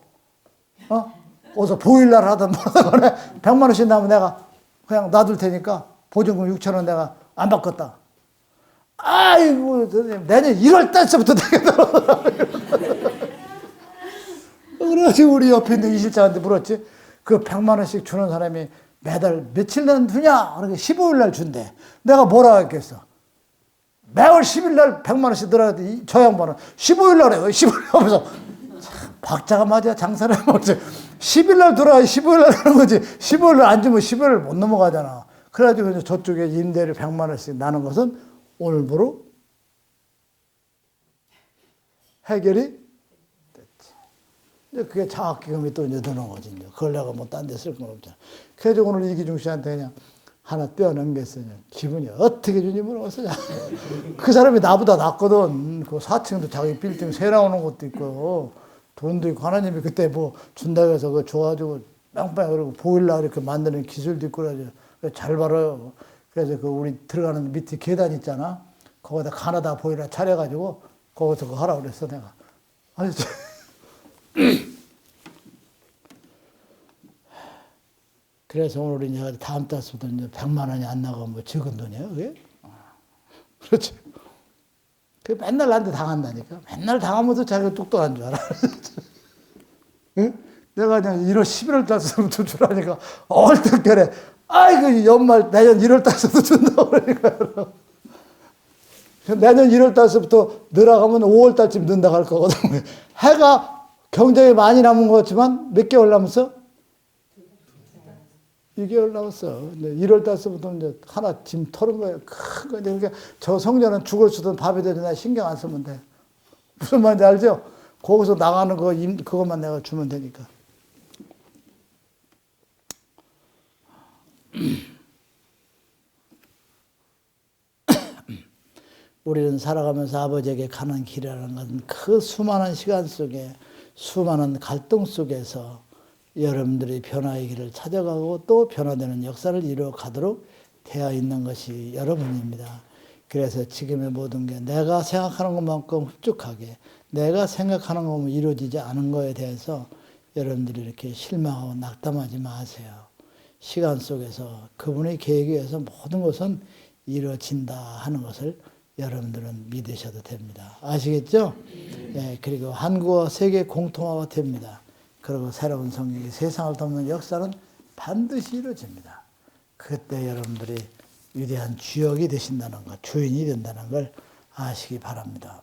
어서 보일날 하든 뭐하든 100만 원씩 나면 내가 그냥 놔둘 테니까 보증금 6천 원 내가 안 바꿨다. 아이고, 선생님, 내년 1월 달서부터 되겠다. 그래가지고 우리 옆에 있는 이 실장한테 물었지. 그 100만 원씩 주는 사람이 매달 며칠 날 주냐? 그러니까 15일 날 준대. 내가 뭐라 했겠어? 매월 10일 날 100만 원씩 들어가는데 저 양반은 15일 날 해요. 15일 날 하면서 박자가 맞아. 장사를 해먹지. 10일 날 들어와 15일 날 하는 거지. 15일 날 안 주면 15일을 못 넘어가잖아. 그래가지고 저쪽에 임대료 100만 원씩 나는 것은 오늘부로 해결이 됐지. 그게 장학기금이 또 이제 드는 거지. 이제. 그걸 내가 뭐 딴 데 쓸 건 없잖아. 그래서 오늘 이기중 씨한테 그냥 하나 떼어넘겼어요. 기분이 어떻게 주니 물어봤어요. 그 사람이 나보다 낫거든. 그 4층도 자기 빌딩 새 나오는 것도 있고 돈도 있고 하나님이 그때 뭐 준다고 해서 그거 줘가지고 빵빵 그러고 보일러 이렇게 만드는 기술도 있고 그래가지고 잘 벌어요. 그래서 그 우리 들어가는 밑에 계단 있잖아. 거기다 가나다 보일러 차려가지고 거기서 그거 하라고 그랬어 내가. 아니 그래서 오늘 이제 다음 달부터 이제 100만 원이 안 나가면 뭐 적은 돈이에요, 그게? 그렇지. 그 맨날 나한테 당한다니까. 맨날 당하면서 자기가 똑똑한 줄 알아. 응? 내가 그냥 11월 달부터 주라니까 얼떨결에 아이고 연말 내년 1월 달부터 준다고 그러니까. 내년 1월 달부터 늘어가면 5월 달쯤 는다고 할 거거든. 해가 경쟁이 많이 남은 것 같지만 몇 개월 남았어? 2개월 남았어. 1월 달서부터 이제 하나 짐 털은 거예요. 큰 거. 그러니까 저 성전은 죽을 수든 밥이 되든 나 신경 안 쓰면 돼. 무슨 말인지 알죠? 거기서 나가는 거, 그것만 내가 주면 되니까. 우리는 살아가면서 아버지에게 가는 길이라는 것은 그 수많은 시간 속에 수많은 갈등 속에서 여러분들이 변화의 길을 찾아가고 또 변화되는 역사를 이루어가도록 되어 있는 것이 여러분입니다. 그래서 지금의 모든 게 내가 생각하는 것만큼 흡족하게 내가 생각하는 것만 이루어지지 않은 것에 대해서 여러분들이 이렇게 실망하고 낙담하지 마세요. 시간 속에서 그분의 계획에 의해서 모든 것은 이루어진다 하는 것을 여러분들은 믿으셔도 됩니다. 아시겠죠? 네, 그리고 한국어 세계 공통화가 됩니다. 그리고 새로운 성경이 세상을 덮는 역사는 반드시 이루어집니다. 그때 여러분들이 위대한 주역이 되신다는 것, 주인이 된다는 걸 아시기 바랍니다.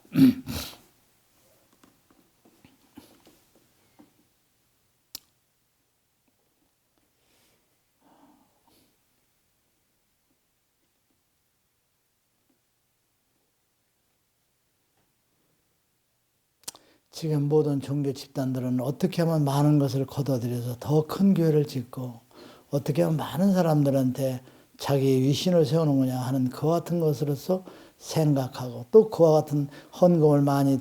지금 모든 종교 집단들은 어떻게 하면 많은 것을 거둬들여서 더 큰 교회를 짓고 어떻게 하면 많은 사람들한테 자기의 위신을 세우는구냐 하는 그와 같은 것으로서 생각하고 또 그와 같은 헌금을 많이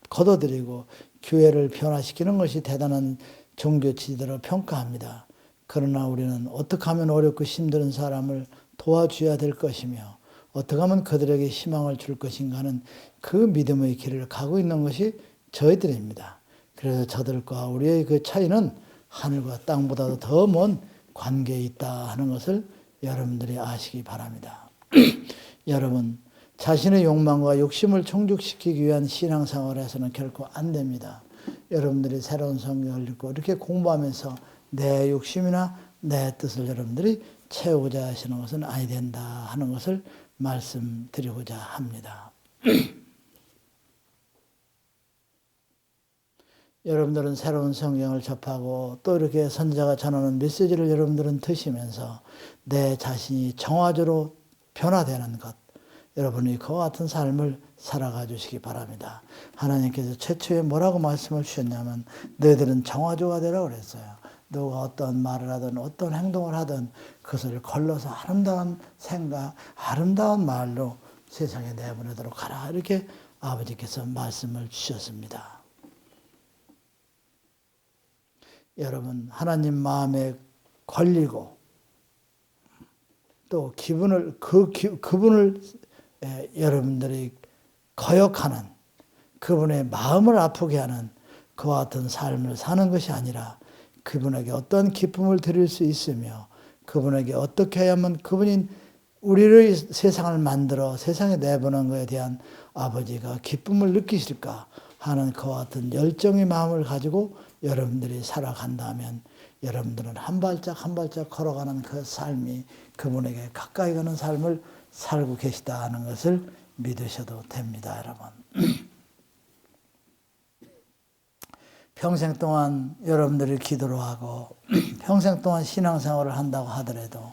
거둬들이고 교회를 변화시키는 것이 대단한 종교지대로 평가합니다. 그러나 우리는 어떻게 하면 어렵고 힘든 사람을 도와줘야 될 것이며 어떻게 하면 그들에게 희망을 줄 것인가 하는 그 믿음의 길을 가고 있는 것이 저희들입니다. 그래서 저들과 우리의 그 차이는 하늘과 땅보다도 더 먼 관계에 있다 하는 것을 여러분들이 아시기 바랍니다. 여러분, 자신의 욕망과 욕심을 충족시키기 위한 신앙생활을 해서는 결코 안 됩니다. 여러분들이 새로운 성경을 읽고 이렇게 공부하면서 내 욕심이나 내 뜻을 여러분들이 채우고자 하시는 것은 아니 된다 하는 것을 말씀드리고자 합니다. 여러분들은 새로운 성경을 접하고 또 이렇게 선지자가 전하는 메시지를 여러분들은 드시면서 내 자신이 정화조로 변화되는 것, 여러분이 그와 같은 삶을 살아가 주시기 바랍니다. 하나님께서 최초에 뭐라고 말씀을 주셨냐면 너희들은 정화조가 되라고 그랬어요. 누가 어떤 말을 하든 어떤 행동을 하든 그것을 걸러서 아름다운 생각, 아름다운 말로 세상에 내보내도록 하라. 이렇게 아버지께서 말씀을 주셨습니다. 여러분, 하나님 마음에 걸리고 또 기분을 그분을 여러분들이 거역하는 그분의 마음을 아프게 하는 그와 같은 삶을 사는 것이 아니라 그분에게 어떤 기쁨을 드릴 수 있으며 그분에게 어떻게 해야만 그분이 우리를 세상을 만들어 세상에 내보낸 것에 대한 아버지가 기쁨을 느끼실까 하는 그와 같은 열정의 마음을 가지고 여러분들이 살아간다면 여러분들은 한 발짝 한 발짝 걸어가는 그 삶이 그분에게 가까이 가는 삶을 살고 계시다 하는 것을 믿으셔도 됩니다, 여러분. 평생 동안 여러분들이 기도를 하고 평생 동안 신앙생활을 한다고 하더라도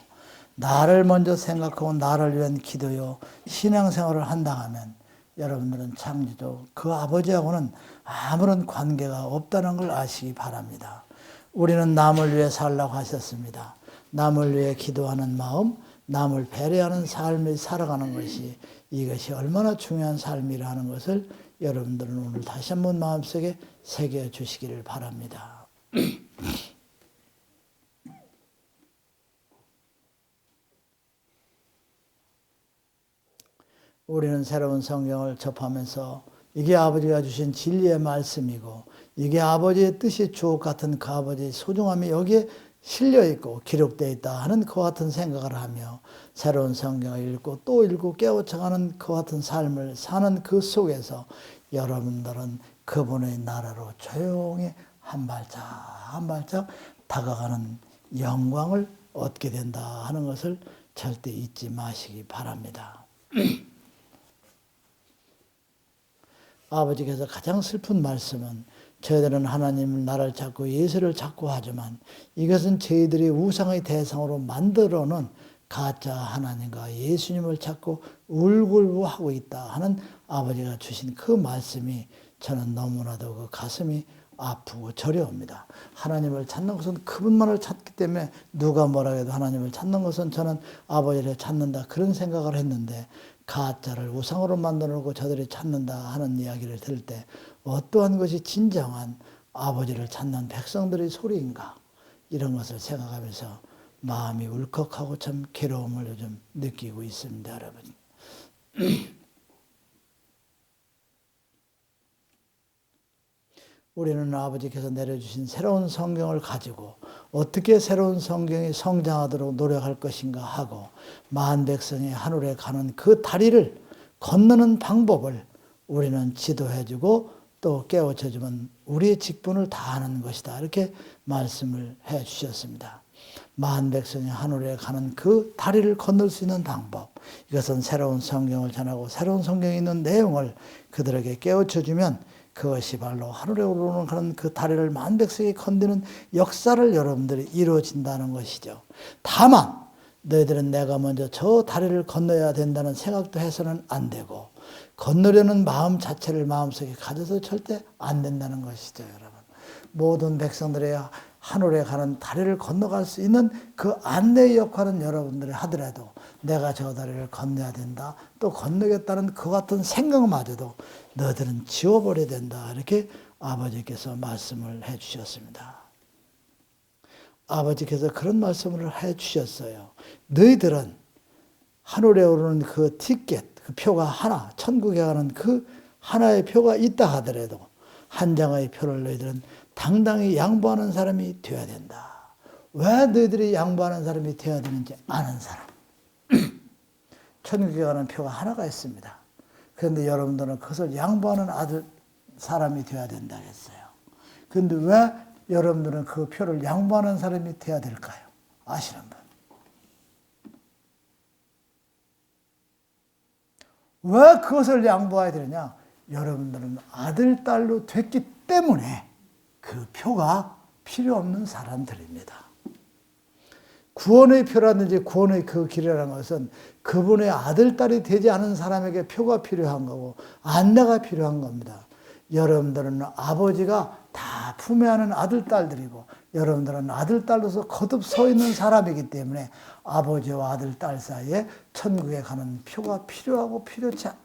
나를 먼저 생각하고 나를 위한 기도요 신앙생활을 한다 하면 여러분들은 창조주 그 아버지하고는 아무런 관계가 없다는 걸 아시기 바랍니다. 우리는 남을 위해 살라고 하셨습니다. 남을 위해 기도하는 마음, 남을 배려하는 삶을 살아가는 것이 이것이 얼마나 중요한 삶이라는 것을 여러분들은 오늘 다시 한번 마음속에 새겨주시기를 바랍니다. 우리는 새로운 성경을 접하면서 이게 아버지가 주신 진리의 말씀이고 이게 아버지의 뜻이 주옥 같은 그 아버지의 소중함이 여기에 실려있고 기록되어 있다 하는 그와 같은 생각을 하며 새로운 성경을 읽고 또 읽고 깨우쳐가는 그와 같은 삶을 사는 그 속에서 여러분들은 그분의 나라로 조용히 한 발짝 한 발짝 다가가는 영광을 얻게 된다 하는 것을 절대 잊지 마시기 바랍니다. 아버지께서 가장 슬픈 말씀은 저희들은 하나님을 나를 찾고 예수를 찾고 하지만 이것은 저희들이 우상의 대상으로 만들어 놓은 가짜 하나님과 예수님을 찾고 울굴부하고 있다 하는 아버지가 주신 그 말씀이 저는 너무나도 그 가슴이 아프고 저려옵니다. 하나님을 찾는 것은 그분만을 찾기 때문에 누가 뭐라 해도 하나님을 찾는 것은 저는 아버지를 찾는다 그런 생각을 했는데 가짜를 우상으로 만들어 놓고 저들이 찾는다 하는 이야기를 들을 때 어떠한 것이 진정한 아버지를 찾는 백성들의 소리인가 이런 것을 생각하면서 마음이 울컥하고 참 괴로움을 요즘 느끼고 있습니다, 여러분. 우리는 아버지께서 내려주신 새로운 성경을 가지고 어떻게 새로운 성경이 성장하도록 노력할 것인가 하고 만 백성이 하늘에 가는 그 다리를 건너는 방법을 우리는 지도해주고 또 깨우쳐주면 우리의 직분을 다하는 것이다. 이렇게 말씀을 해 주셨습니다. 만 백성이 하늘에 가는 그 다리를 건널 수 있는 방법. 이것은 새로운 성경을 전하고 새로운 성경에 있는 내용을 그들에게 깨우쳐주면 그것이 바로 하늘에 오르는 그 다리를 만 백성이 건드는 역사를 여러분들이 이루어진다는 것이죠. 다만 너희들은 내가 먼저 저 다리를 건너야 된다는 생각도 해서는 안 되고 건너려는 마음 자체를 마음속에 가져서 절대 안 된다는 것이죠, 여러분. 모든 백성들의 하늘에 가는 다리를 건너갈 수 있는 그 안내의 역할은 여러분들이 하더라도 내가 저 다리를 건너야 된다, 또 건너겠다는 그 같은 생각마저도 너희들은 지워버려야 된다. 이렇게 아버지께서 말씀을 해 주셨습니다. 아버지께서 그런 말씀을 해 주셨어요. 너희들은 하늘에 오르는 그 티켓, 그 표가 하나, 천국에 가는 그 하나의 표가 있다 하더라도 한 장의 표를 너희들은 당당히 양보하는 사람이 되어야 된다. 왜 너희들이 양보하는 사람이 되어야 되는지 아는 사람. 천국에 가는 표가 하나가 있습니다. 그런데 여러분들은 그것을 양보하는 사람이 되어야 된다 했어요. 그런데 왜 여러분들은 그 표를 양보하는 사람이 되어야 될까요? 아시는 분? 왜 그것을 양보해야 되느냐? 여러분들은 아들, 딸로 됐기 때문에 그 표가 필요 없는 사람들입니다. 구원의 표라든지 구원의 그 길이라는 것은 그분의 아들, 딸이 되지 않은 사람에게 표가 필요한 거고 안내가 필요한 겁니다. 여러분들은 아버지가 다 품에 안은 아들, 딸들이고 여러분들은 아들, 딸로서 거듭 서 있는 사람이기 때문에 아버지와 아들, 딸 사이에 천국에 가는 표가 필요하고 필요치 않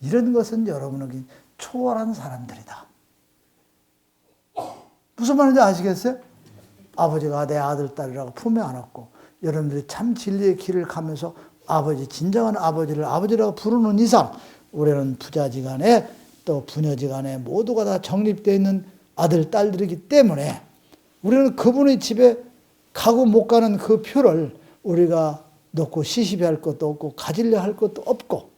이런 것은 여러분에게 초월한 사람들이다. 무슨 말인지 아시겠어요? 아버지가 내 아들, 딸이라고 품에 안았고 여러분들이 참 진리의 길을 가면서 아버지, 진정한 아버지를 아버지라고 부르는 이상 우리는 부자지간에 또 부녀지간에 모두가 다 정립되어 있는 아들, 딸들이기 때문에 우리는 그분의 집에 가고 못 가는 그 표를 우리가 놓고 시시비할 것도 없고 가지려 할 것도 없고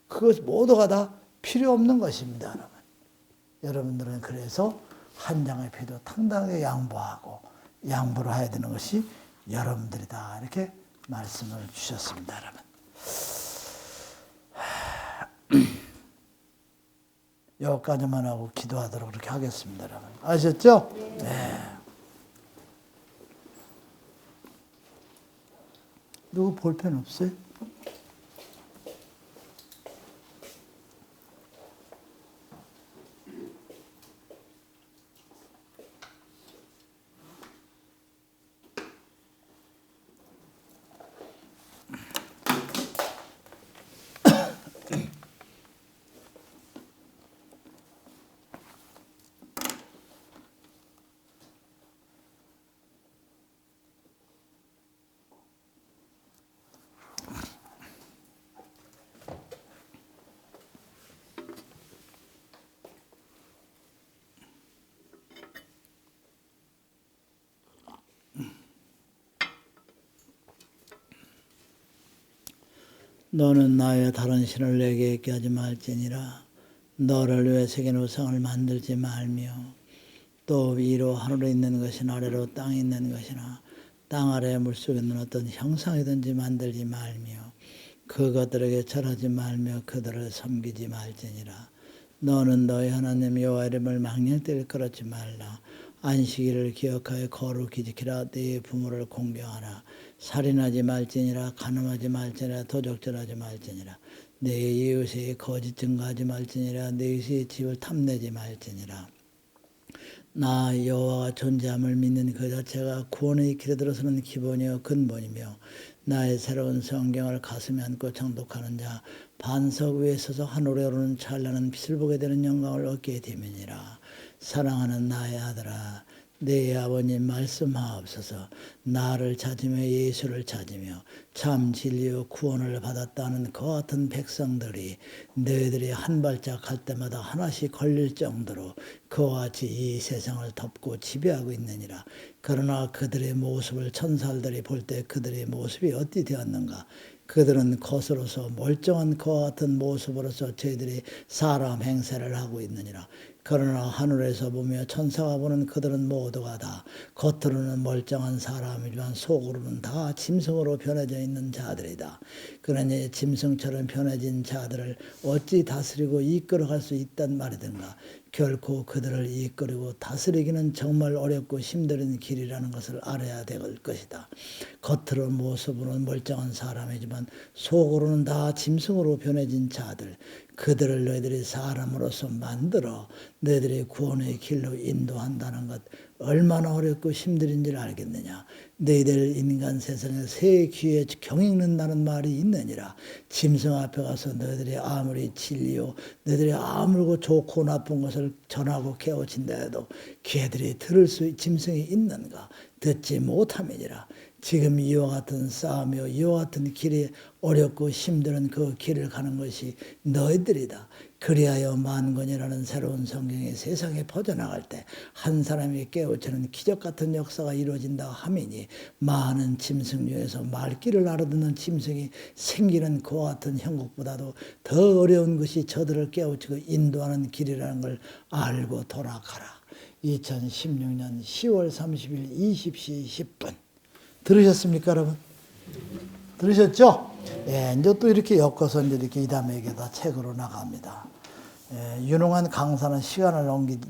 그것 모두가 다 필요 없는 것입니다. 여러분. 여러분들은 그래서 한 장의 피도 당당하게 양보하고 양보를 해야 되는 것이 여러분들이다. 이렇게 말씀을 주셨습니다. 여러분. 여기까지만 하고 기도하도록 그렇게 하겠습니다. 여러분. 아셨죠? 네. 누구 볼펜 없어요? 너는 나의 다른 신을 내게 있게 하지 말지니라. 너를 위해 새긴 우상을 만들지 말며 또 위로 하늘에 있는 것이나 아래로 땅에 있는 것이나 땅 아래 물속에 있는 어떤 형상이든지 만들지 말며 그것들에게 절하지 말며 그들을 섬기지 말지니라. 너는 너희 하나님 여호와 이름을 망령되게 끌었지 말라. 안식일을 기억하여 거룩히 지키라. 네 부모를 공경하라. 살인하지 말지니라. 간음하지 말지니라. 도적질하지 말지니라. 내 이웃의 거짓 증거하지 말지니라. 내 이웃의 집을 탐내지 말지니라. 나 여호와가 존재함을 믿는 그 자체가 구원의 길에 들어서는 기본이요 근본이며 나의 새로운 성경을 가슴에 안고 정독하는 자 반석 위에 서서 하늘에 오르는 찬란한 빛을 보게 되는 영광을 얻게 되면이라. 사랑하는 나의 아들아, 내 아버님 말씀하옵소서. 나를 찾으며 예수를 찾으며 참 진리요 구원을 받았다는 그 같은 백성들이 너희들이 한 발짝 할 때마다 하나씩 걸릴 정도로 그와 같이 이 세상을 덮고 지배하고 있느니라. 그러나 그들의 모습을 천사들이 볼 때 그들의 모습이 어찌 되었는가? 그들은 겉으로서 멀쩡한 그와 같은 모습으로서 저희들이 사람 행세를 하고 있느니라. 그러나 하늘에서 보며 천사가 보는 그들은 모두가 다 겉으로는 멀쩡한 사람이지만 속으로는 다 짐승으로 변해져 있는 자들이다. 그러니 짐승처럼 변해진 자들을 어찌 다스리고 이끌어갈 수 있단 말이든가. 결코 그들을 이끌고 다스리기는 정말 어렵고 힘든 길이라는 것을 알아야 될 것이다. 겉으로 모습으로는 멀쩡한 사람이지만 속으로는 다 짐승으로 변해진 자들, 그들을 너희들이 사람으로서 만들어 너희들의 구원의 길로 인도한다는 것 얼마나 어렵고 힘들인지를 알겠느냐. 너희들 인간 세상에 새 귀에 경읽는다는 말이 있느니라. 짐승 앞에 가서 너희들이 아무리 진리요 너희들이 아무리 좋고 나쁜 것을 전하고 깨우친다 해도 걔들이 들을 수 짐승이 있는가? 듣지 못함이니라. 지금 이와 같은 싸움이요 이와 같은 길이 어렵고 힘든 그 길을 가는 것이 너희들이다. 그리하여 만군이라는 새로운 성경이 세상에 퍼져나갈 때 한 사람이 깨우치는 기적 같은 역사가 이루어진다 하미니 많은 짐승 중에서 말귀를 알아듣는 짐승이 생기는 그와 같은 형국보다도 더 어려운 것이 저들을 깨우치고 인도하는 길이라는 걸 알고 돌아가라. 2016년 10월 30일 20시 10분 들으셨습니까, 여러분? 들으셨죠? 예, 이제 또 이렇게 엮어서 이제 이렇게 이담에게다 책으로 나갑니다. 예, 유능한 강사는 시간을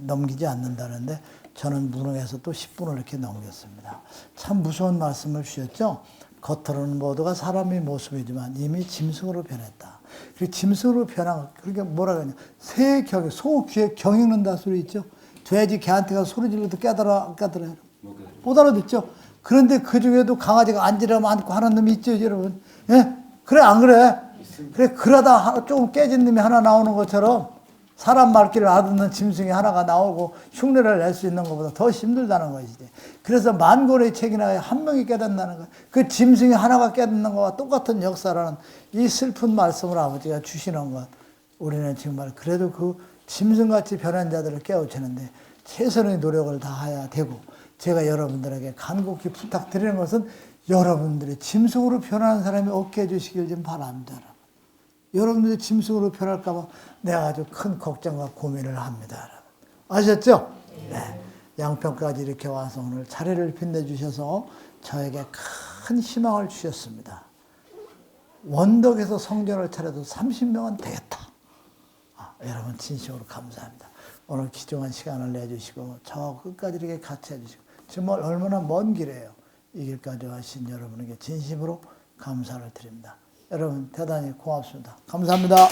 넘기지 않는다는데 저는 무능해서 또 10분을 이렇게 넘겼습니다. 참 무서운 말씀을 주셨죠? 겉으로는 모두가 사람의 모습이지만 이미 짐승으로 변했다. 그 짐승으로 변한, 그러니까 뭐라 그러냐. 새 경, 소 귀에 경 읽는다 소리 있죠? 돼지 개한테 가서 소리 질러도 깨달아, 깨달아요. 못 알아듣죠? 그런데 그 중에도 강아지가 앉으려면 앉고 하는 놈이 있죠, 여러분. 예? 그래, 안 그래? 그래, 그러다 조금 깨진 놈이 하나 나오는 것처럼 사람 말귀를 알아듣는 짐승이 하나가 나오고 흉내를 낼 수 있는 것보다 더 힘들다는 것이지. 그래서 만골의 책이나 한 명이 깨닫는다는 것. 그 짐승이 하나가 깨닫는 것과 똑같은 역사라는 이 슬픈 말씀을 아버지가 주시는 것. 우리는 정말 그래도 그 짐승같이 변한 자들을 깨우치는데 최선의 노력을 다해야 되고, 제가 여러분들에게 간곡히 부탁드리는 것은 여러분들이 짐승으로 변하는 사람이 없게 해주시길 좀 바랍니다. 여러분들이 짐승으로 변할까 봐 내가 아주 큰 걱정과 고민을 합니다. 아셨죠? 네. 양평까지 이렇게 와서 오늘 자리를 빛내주셔서 저에게 큰 희망을 주셨습니다. 원덕에서 성전을 차려도 30명은 되겠다. 여러분 진심으로 감사합니다. 오늘 귀중한 시간을 내주시고 저와 끝까지 이렇게 같이 해주시고 정말 얼마나 먼 길이에요. 이 길까지 와신 여러분에게 진심으로 감사를 드립니다. 여러분 대단히 고맙습니다. 감사합니다.